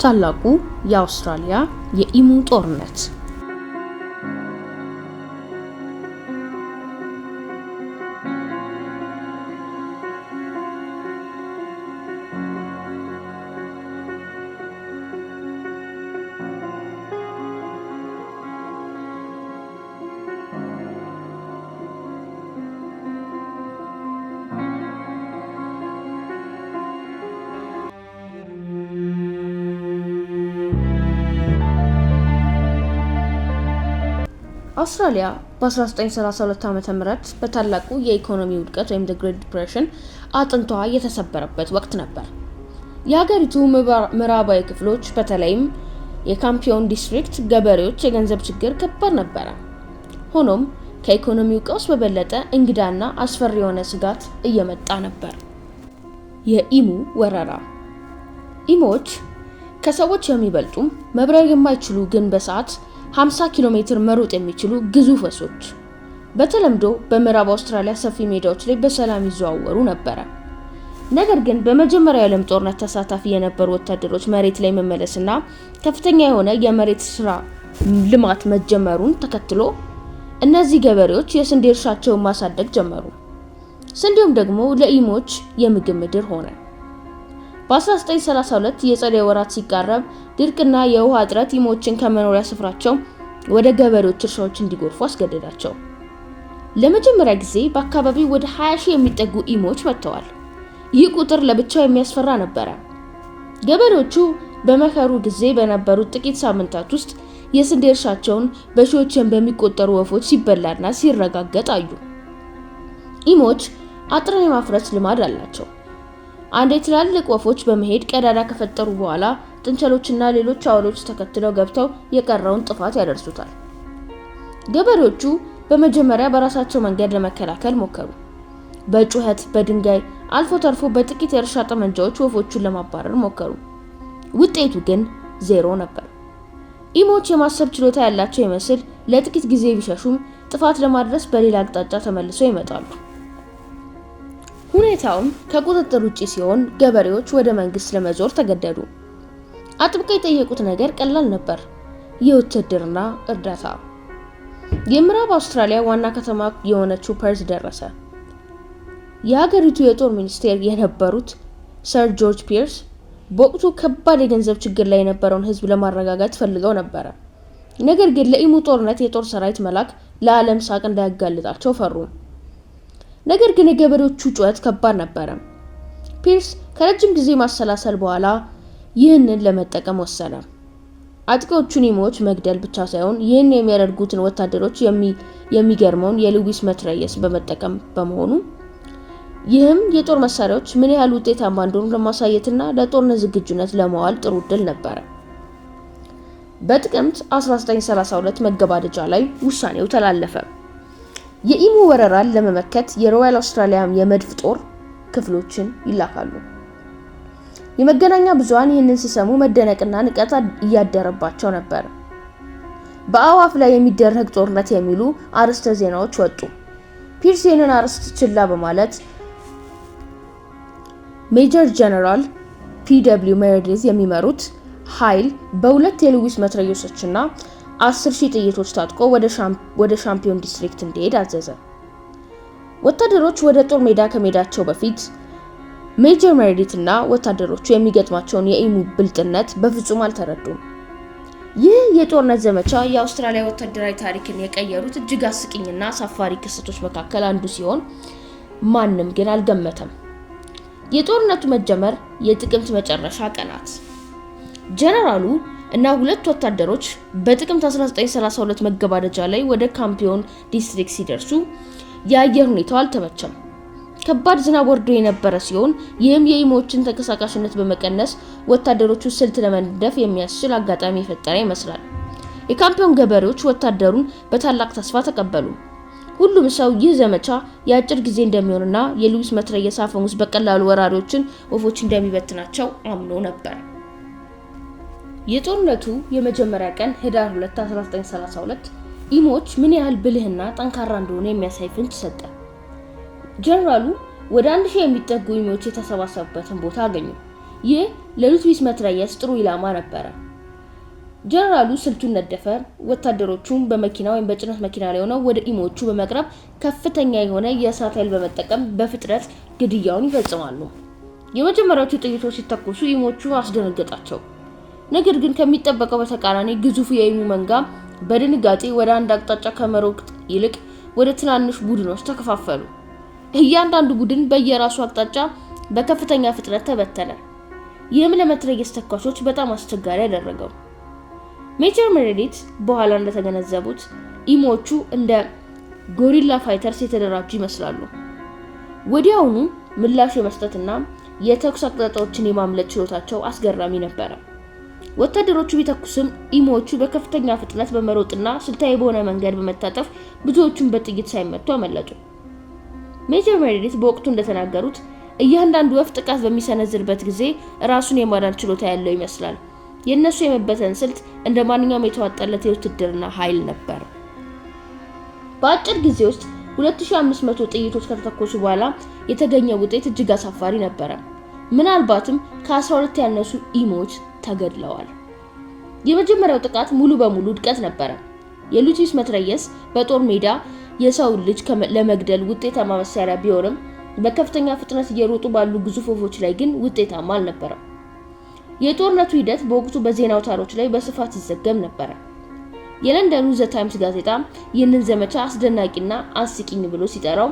ታላቁ የአውስትራሊያ የኢሙ ጦርነት። አውስትራሊያ በ1932 ዓ.ም በታላቁ የኢኮኖሚ ውድቀት ወይም the Great Depression አጥንቷ የተሰበረበት ወቅት ነበር። የሀገሪቱ ምዕራባዊ ክፍሎች በተለይም የካምፒዮን ዲስትሪክት ገበሬዎች የገንዘብ ችግር ከባድ ነበረ። ሆኖም ከኢኮኖሚው ቀውስ በበለጠ እንግዳና አስፈሪ የሆነ ስጋት እየመጣ ነበር። የኢሙ ወረራ። ኢሙዎች ከሰዎች የሚበልጡ መብረር የማይችሉ ግን በሰዓት 50 ኪሎ ሜትር መሮጥ የሚችሉ ግዙፍ ወፎች በተለምዶ በምዕራብ አውስትራሊያ ሰፊ ሜዳዎች ላይ በሰላም ይዘዋወሩ ነበር። ነገር ግን በመጀመሪያው የዓለም ጦርነት ተሳታፊ የነበሩ ወታደሮች መሬት ላይ መመለስና ከፍተኛ የሆነ የመሬት ስራ ልማት መጀመሩን ተከትሎ እነዚህ ገበሬዎች የስንዴ እርሻቸውን ማሳደግ ጀመሩ። ስንዴውም ደግሞ ለኢሙዎች የምግብ ምድር ሆነ። በ1932 የጸደይ ወራት ሲቃረብ ድርቅና የውሃ እጥረት ኢሙዎችን ከመኖሪያ ስፍራቸው ወደ ገበሬዎች እርሻዎች እንዲጎርፉ አስገደዳቸው። ለመጀመሪያ ጊዜ በአካባቢው ወደ 20,000 የሚጠጉ ኢሙዎች መጥተዋል። ይህ ቁጥር ለብቻው የሚያስፈራ ነበር። ገበሬዎቹ በመከሩ ጊዜ በነበሩት ጥቂት ሳምንታት ውስጥ የስንዴ እርሻቸውን በሺዎች በሚቆጠሩ ወፎች ሲበላና ሲረጋገጥ አዩ። ኢሙዎች አጥርን የማፍረስ ልማድ አላቸው። አንድ ትላልቅ ወፎች በመሄድ ቀዳዳ ከፈጠሩ በኋላ ጥንቸሎችና ሌሎች አውሬዎች ተከትለው ገብተው የቀረውን ጥፋት ያደርሱታል። ገበሬዎቹ በመጀመሪያ በራሳቸው መንገድ ለመከላከል ሞከሩ። በጩኸት፣ በድንጋይ አልፎ ተርፎ በጥቂት የእርሻ ጠመንጃዎች ወፎቹን ለማባረር ሞከሩ። ውጤቱ ግን ዜሮ ነበር። ኢሙዎች የማሰብ ችሎታ ያላቸው ይመስል ለጥቂት ጊዜ ቢሸሹም ጥፋት ለማድረስ በሌላ አቅጣጫ ተመልሰው ይመጣሉ። ሁኔታውም ከቁጥጥር ውጪ ሲሆን ገበሬዎች ወደ መንግስት ለመዞር ተገደዱ። አጥብቀው የጠየቁት ነገር ቀላል ነበር፤ የውትድርና እርዳታ። የምዕራብ አውስትራሊያ ዋና ከተማ የሆነችው ፐርዝ ደረሰ። የሀገሪቱ የጦር ሚኒስቴር የነበሩት ሰር ጆርጅ ፒርስ በወቅቱ ከባድ የገንዘብ ችግር ላይ የነበረውን ህዝብ ለማረጋጋት ፈልገው ነበር። ነገር ግን ለኢሙ ጦርነት የጦር ሰራዊት መላክ ለዓለም ሳቅ እንዳያጋልጣቸው ፈሩ። ነገር ግን የገበሬዎቹ ጩኸት ከባድ ነበር። ፒርስ ከረጅም ጊዜ ማሰላሰል በኋላ ይህንን ለመጠቀም ወሰነ። አጥቂዎቹን ኢሙዎች መግደል ብቻ ሳይሆን ይህን የሚያደርጉትን ወታደሮች የሚገርመውን የሉዊስ መትረየስ በመጠቀም በመሆኑ ይህም የጦር መሳሪያዎች ምን ያህል ውጤታማ እንደሆኑ ለማሳየትና ለጦርነት ዝግጁነት ለማዋል ጥሩ ዕድል ነበር። በጥቅምት 1932 መገባደጃ ላይ ውሳኔው ተላለፈ። የኢሙ ወረራን ለመመከት የሮያል አውስትራሊያ የመድፍ ጦር ክፍሎችን ይላካሉ። የመገናኛ ብዙሃን ይህንን ሲሰሙ መደነቅና ንቀት እያደረባቸው ነበር። በአዋፍ ላይ የሚደረግ ጦርነት የሚሉ አርዕስተ ዜናዎች ወጡ። ፒርስ ይህንን አርዕስት ችላ በማለት ሜጀር ጀነራል ፒ.ደብሊው. ሜሬዲዝ የሚመሩት ኃይል በሁለት የሉዊስ መትረየሶችና 10,000 ጥይቶች ታጥቆ ወደ ሻምፒዮን ዲስትሪክት እንዲሄድ አዘዘ። ወታደሮች ወደ ጦር ሜዳ ከመሄዳቸው በፊት ሜጀር ሜሬዲዝ እና ወታደሮቹ የሚገጥማቸውን የኢሙ ብልጥነት በፍጹም አልተረዱም። ይህ የጦርነት ዘመቻ የአውስትራሊያ ወታደራዊ ታሪክን የቀየሩት እጅግ አስቂኝና አሳፋሪ ክስተቶች መካከል አንዱ ሲሆን ማንም ግን አልገመተም። የጦርነቱ መጀመር የጥቅምት መጨረሻ ቀናት። ጀነራሉ እና ሁለት ወታደሮች በጥቅምት 1932 መገባደጃ ላይ ወደ ካምፒዮን ዲስትሪክት ሲደርሱ የአየር ሁኔታው አልተመቸም። ከባድ ዝናብ ወርዶ የነበረ ሲሆን ይህም የኢሙዎችን ተንቀሳቃሽነት በመቀነስ ወታደሮቹ ስልት ለመንደፍ የሚያስችል አጋጣሚ የፈጠረ ይመስላል። የካምፒዮን ገበሬዎች ወታደሩን በታላቅ ተስፋ ተቀበሉ። ሁሉም ሰው ይህ ዘመቻ የአጭር ጊዜ እንደሚሆንና የሉዊስ መትረየስ አፈሙዝ በቀላሉ ወራሪዎችን ወፎች እንደሚበትናቸው አምኖ ነበር። የጦርነቱ የመጀመሪያ ቀን ህዳር 2 1932 ኢሙዎች ምን ያህል ብልህና ጠንካራ እንደሆነ የሚያሳይ ፍንጭ ሰጠ። ጀነራሉ ወደ 1000 የሚጠጉ ኢሙዎች የተሰባሰቡበትን ቦታ አገኙ። ይህ ለሉዊስ መትረየስ ጥሩ ኢላማ ነበር። ጀነራሉ ስልቱን ነደፈ። ወታደሮቹም በመኪና ወይም በጭነት መኪና ላይ ሆነው ወደ ኢሞቹ በመቅረብ ከፍተኛ የሆነ የእሳት ኃይል በመጠቀም በፍጥነት ግድያውን ይፈጽማሉ። የመጀመሪያዎቹ ጥይቶች ሲተኮሱ ኢሞቹ አስደነገጣቸው። ነገር ግን ከሚጠበቀው በተቃራኒ ግዙፉ የኢሙ መንጋ በድንጋጤ ወደ አንድ አቅጣጫ ከመሮጥ ይልቅ ወደ ትናንሽ ቡድኖች ተከፋፈሉ። እያንዳንዱ ቡድን በየራሱ አቅጣጫ በከፍተኛ ፍጥነት ተበተነ። ይህም ለመትረየስ ተኳሾች በጣም አስቸጋሪ ያደረገው። ሜጀር ሜሬዲት በኋላ እንደተገነዘቡት ኢሞቹ እንደ ጎሪላ ፋይተርስ የተደራጁ ይመስላሉ። ወዲያውኑ ምላሽ የመስጠትና የተኩስ አቅጣጫዎችን የማምለጥ ችሎታቸው አስገራሚ ነበር። ወታደሮቹ ቢተኩስም ኢሞቹ በከፍተኛ ፍጥነት በመሮጥና ስልታዊ በሆነ መንገድ በመታጠፍ ብዙዎቹን በጥይት ሳይመቱ አመለጡ። ሜጀር ሜሬዲት በወቅቱ እንደተናገሩት እያንዳንዱ ወፍ ጥቃት በሚሰነዝርበት ጊዜ ራሱን የማዳን ችሎታ ያለው ይመስላል። የነሱ የመበተን ስልት እንደ ማንኛውም የተዋጣለት የውትድርና ኃይል ነበር። በአጭር ጊዜ ውስጥ 2500 ጥይቶች ከተተኮሱ በኋላ የተገኘው ውጤት እጅግ አሳፋሪ ነበር። ምናልባትም ከ12 ያነሱ ኢሞች ተገድለዋል። የመጀመሪያው ጥቃት ሙሉ በሙሉ ውድቀት ነበር። የሉዊስ መትረየስ በጦር ሜዳ የሰው ልጅ ለመግደል ውጤታማ መሳሪያ ቢሆንም በከፍተኛ ፍጥነት እየሮጡ ባሉ ግዙፍ ወፎች ላይ ግን ውጤታማ አልነበረም። የጦርነቱ ሂደት በወቅቱ በዜና አውታሮች ላይ በስፋት ይዘገብ ነበር። የለንደኑ ዘ ታይምስ ጋዜጣ ይህንን ዘመቻ አስደናቂና አስቂኝ ብሎ ሲጠራው፣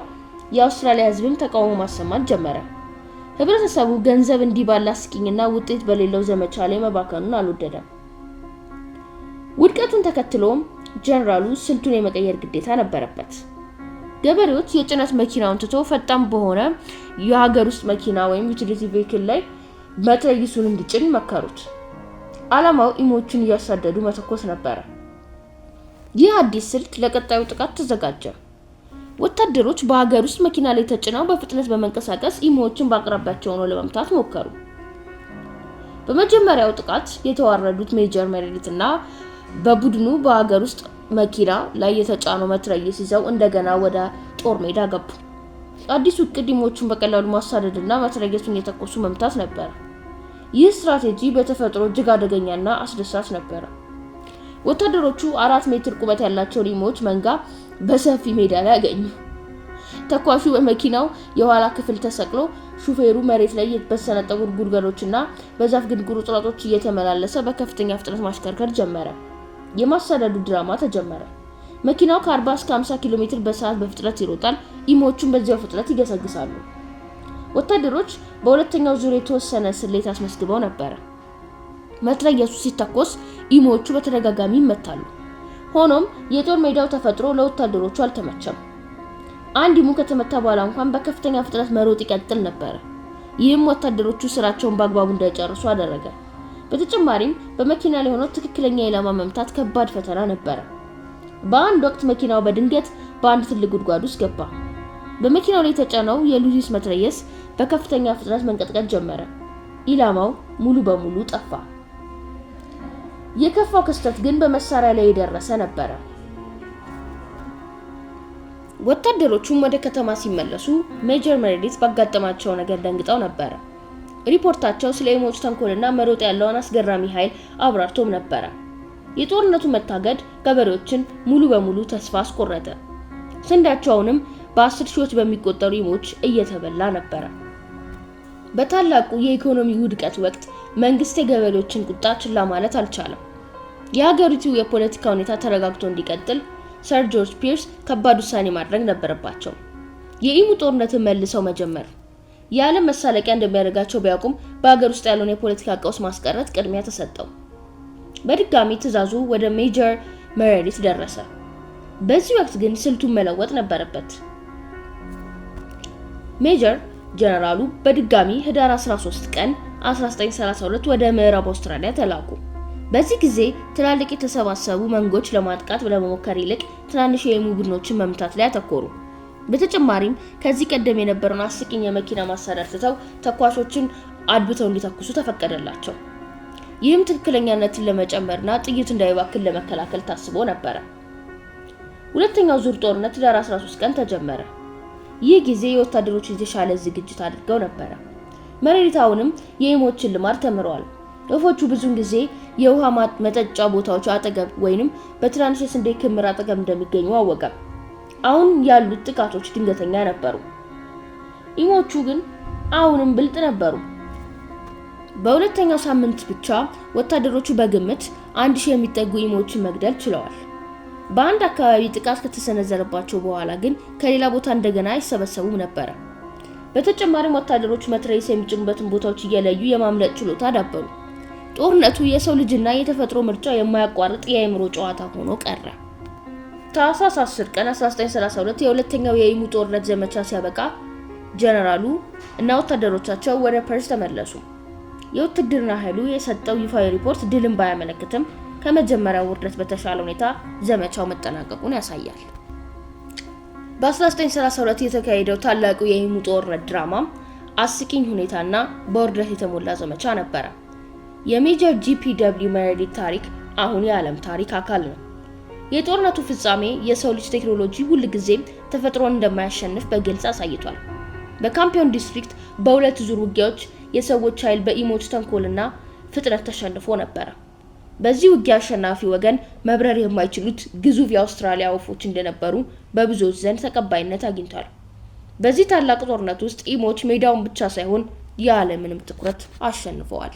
የአውስትራሊያ ሕዝብም ተቃውሞ ማሰማት ጀመረ። ህብረተሰቡ ገንዘብ እንዲህ ባለ አስቂኝና ውጤት በሌለው ዘመቻ ላይ መባከኑን አልወደደም። ውድቀቱን ተከትሎም ጀነራሉ ስልቱን የመቀየር ግዴታ ነበረበት። ገበሬዎች የጭነት መኪናውን ትቶ ፈጣን በሆነ የሀገር ውስጥ መኪና ወይም ዩቲሊቲ ቬሂክል ላይ መትረየሱን እንዲጭን መከሩት። ዓላማው ኢሞቹን እያሳደዱ መተኮስ ነበር። ይህ አዲስ ስልት ለቀጣዩ ጥቃት ተዘጋጀ። ወታደሮች በሀገር ውስጥ መኪና ላይ ተጭነው በፍጥነት በመንቀሳቀስ ኢሞዎችን በአቅራቢያቸው ሆነው ለመምታት ሞከሩ። በመጀመሪያው ጥቃት የተዋረዱት ሜጀር ሜሬዲት እና በቡድኑ በሀገር ውስጥ መኪና ላይ የተጫኑ መትረየስ ይዘው እንደገና ወደ ጦር ሜዳ ገቡ። አዲሱ እቅድ ኢሞቹን በቀላሉ ማሳደድና መትረየሱን የተኮሱ መምታት ነበር። ይህ ስትራቴጂ በተፈጥሮ እጅግ አደገኛና አስደሳች ነበር። ወታደሮቹ 4 ሜትር ቁመት ያላቸውን ኢሞች መንጋ በሰፊ ሜዳ ላይ አገኙ። ተኳሹ በመኪናው የኋላ ክፍል ተሰቅሎ ሹፌሩ መሬት ላይ በተሰነጠቁ ጉድጓዶችና በዛፍ ግንድ ቁርጥራጮች እየተመላለሰ በከፍተኛ ፍጥነት ማሽከርከር ጀመረ። የማሳደዱ ድራማ ተጀመረ። መኪናው ከ40 እስከ 50 ኪሎ ሜትር በሰዓት በፍጥነት ይሮጣል። ኢሞቹን በዚያው ፍጥነት ይገሰግሳሉ። ወታደሮች በሁለተኛው ዙር የተወሰነ ስሌት አስመስግበው ነበር። መትረየሱ ሲተኮስ ኢሞቹ በተደጋጋሚ ይመታሉ። ሆኖም የጦር ሜዳው ተፈጥሮ ለወታደሮቹ አልተመቸም። አንድ ኢሙ ከተመታ በኋላ እንኳን በከፍተኛ ፍጥነት መሮጥ ይቀጥል ነበር። ይህም ወታደሮቹ ስራቸውን በአግባቡ እንዳይጨርሱ አደረገ። በተጨማሪም በመኪና ላይ ሆኖ ትክክለኛ ኢላማ መምታት ከባድ ፈተና ነበር። በአንድ ወቅት መኪናው በድንገት በአንድ ትልቅ ጉድጓድ ውስጥ ገባ። በመኪናው ላይ የተጫነው የሉዊስ መትረየስ በከፍተኛ ፍጥነት መንቀጥቀጥ ጀመረ። ኢላማው ሙሉ በሙሉ ጠፋ። የከፋው ክስተት ግን በመሳሪያ ላይ የደረሰ ነበር። ወታደሮቹም ወደ ከተማ ሲመለሱ ሜጀር ሜሬዲት ባጋጠማቸው ነገር ደንግጠው ነበር። ሪፖርታቸው ስለ ኢሞች ተንኮልና መሮጥ ያለውን አስገራሚ ኃይል አብራርቶም ነበር። የጦርነቱ መታገድ ገበሬዎችን ሙሉ በሙሉ ተስፋ አስቆረጠ። ስንዴያቸውንም በ10 ሺዎች በሚቆጠሩ ኢሞች እየተበላ ነበር። በታላቁ የኢኮኖሚ ውድቀት ወቅት መንግስት የገበሬዎችን ቁጣ ችላ ማለት አልቻለም። የሀገሪቱ የፖለቲካ ሁኔታ ተረጋግቶ እንዲቀጥል ሰር ጆርጅ ፒርስ ከባድ ውሳኔ ማድረግ ነበረባቸው። የኢሙ ጦርነትን መልሰው መጀመር የዓለም መሳለቂያ እንደሚያደርጋቸው ቢያውቁም በሀገር ውስጥ ያለውን የፖለቲካ ቀውስ ማስቀረት ቅድሚያ ተሰጠው። በድጋሚ ትዕዛዙ ወደ ሜጀር ሜሬዲት ደረሰ። በዚህ ወቅት ግን ስልቱን መለወጥ ነበረበት። ሜጀር ጀነራሉ በድጋሚ ህዳር 13 ቀን 1932 ወደ ምዕራብ አውስትራሊያ ተላኩ። በዚህ ጊዜ ትላልቅ የተሰባሰቡ መንጎች ለማጥቃት ለመሞከር ይልቅ ትናንሽ የኢሙ ቡድኖችን መምታት ላይ አተኮሩ። በተጨማሪም ከዚህ ቀደም የነበረውን አስቂኝ የመኪና ማሳደድ ትተው ተኳሾችን አድብተው እንዲተኩሱ ተፈቀደላቸው። ይህም ትክክለኛነትን ለመጨመርና ጥይት እንዳይባክን ለመከላከል ታስቦ ነበር። ሁለተኛው ዙር ጦርነት ህዳር 13 ቀን ተጀመረ። ይህ ጊዜ የወታደሮች የተሻለ ዝግጅት አድርገው ነበር። መሬታውንም የኢሞችን ልማድ ተምረዋል። ወፎቹ ብዙውን ጊዜ የውሃ መጠጫ ቦታዎች አጠገብ ወይንም በትናንሽ የስንዴ ክምር አጠገብ እንደሚገኙ አወቀ። አሁን ያሉት ጥቃቶች ድንገተኛ ነበሩ። ኢሞቹ ግን አሁንም ብልጥ ነበሩ። በሁለተኛው ሳምንት ብቻ ወታደሮቹ በግምት 1000 የሚጠጉ ኢሞችን መግደል ችለዋል። በአንድ አካባቢ ጥቃት ከተሰነዘረባቸው በኋላ ግን ከሌላ ቦታ እንደገና አይሰበሰቡም ነበር። በተጨማሪም ወታደሮቹ መትረየስ የሚጭኑበትን ቦታዎች እየለዩ የማምለጥ ችሎታ አዳበሩ። ጦርነቱ የሰው ልጅና የተፈጥሮ ምርጫ የማያቋርጥ የአእምሮ ጨዋታ ሆኖ ቀረ። ታህሳስ 10 ቀን 1932 የሁለተኛው የኢሙ ጦርነት ዘመቻ ሲያበቃ ጀነራሉ እና ወታደሮቻቸው ወደ ፐርስ ተመለሱ። የውትድርና ኃይሉ የሰጠው ይፋዊ ሪፖርት ድልን ባያመለክትም ከመጀመሪያው ውርደት በተሻለ ሁኔታ ዘመቻው መጠናቀቁን ያሳያል። በ1932 የተካሄደው ታላቁ የኢሙ ጦርነት ድራማ አስቂኝ ሁኔታና በውርደት የተሞላ ዘመቻ ነበረ። የሜጀር ጂፒደብሊው ሜሬዲት ታሪክ አሁን የዓለም ታሪክ አካል ነው። የጦርነቱ ፍጻሜ የሰው ልጅ ቴክኖሎጂ ሁልጊዜም ተፈጥሮን እንደማያሸንፍ በግልጽ አሳይቷል። በካምፒዮን ዲስትሪክት በሁለት ዙር ውጊያዎች የሰዎች ኃይል በኢሞች ተንኮልና ፍጥነት ተሸንፎ ነበር። በዚህ ውጊያ አሸናፊ ወገን መብረር የማይችሉት ግዙፍ የአውስትራሊያ ወፎች እንደነበሩ በብዙዎች ዘንድ ተቀባይነት አግኝቷል። በዚህ ታላቅ ጦርነት ውስጥ ኢሞች ሜዳውን ብቻ ሳይሆን የዓለምንም ትኩረት አሸንፈዋል።